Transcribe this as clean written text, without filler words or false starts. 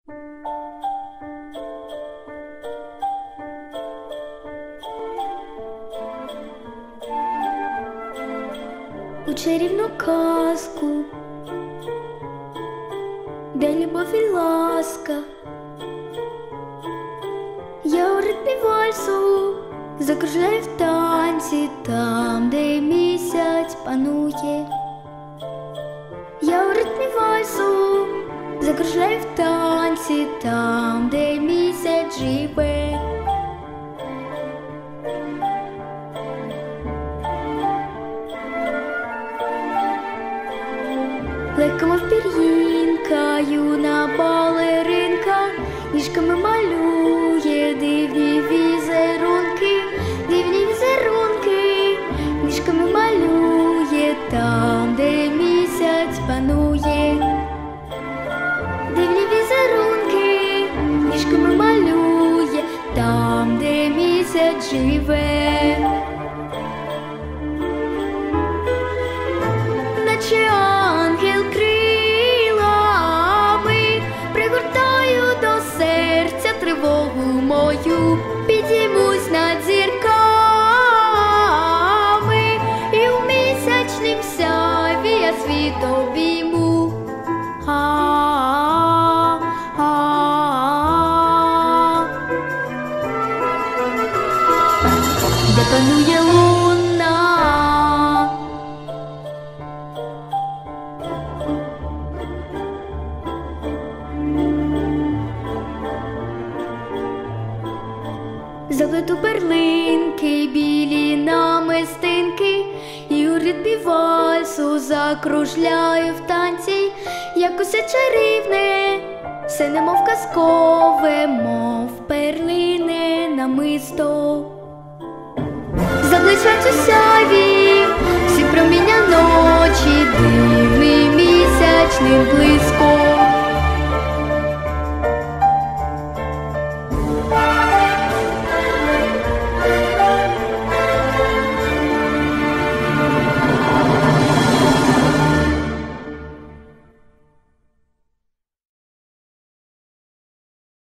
У чарівну казку, де любов і ласка, я у ритмі вальсу закружляю в танці там, де місяць панує. Я у ритмі вальсу закружляю в танці там, де місяць живе. Легка, мов пір'їнка, юна балеринка, ніжками малює дивні візерунки, ніжками малює там, де місяць панує. Дивні візерунки, ніжками малює там, де місяць живе. Наче ангел крилами пригортаю до серця тривогу мою, підіймусь над зірками і у місячнім сяйві я світ обійму. Де панує луна, заплету перлинки, білі намистинки, і у ритмі вальсу закружляю в танці, як усе чарівне, все немов казкове, мов перлине намисто. Заблищать у сяйві всі проміння ночі дивним місячним блиском.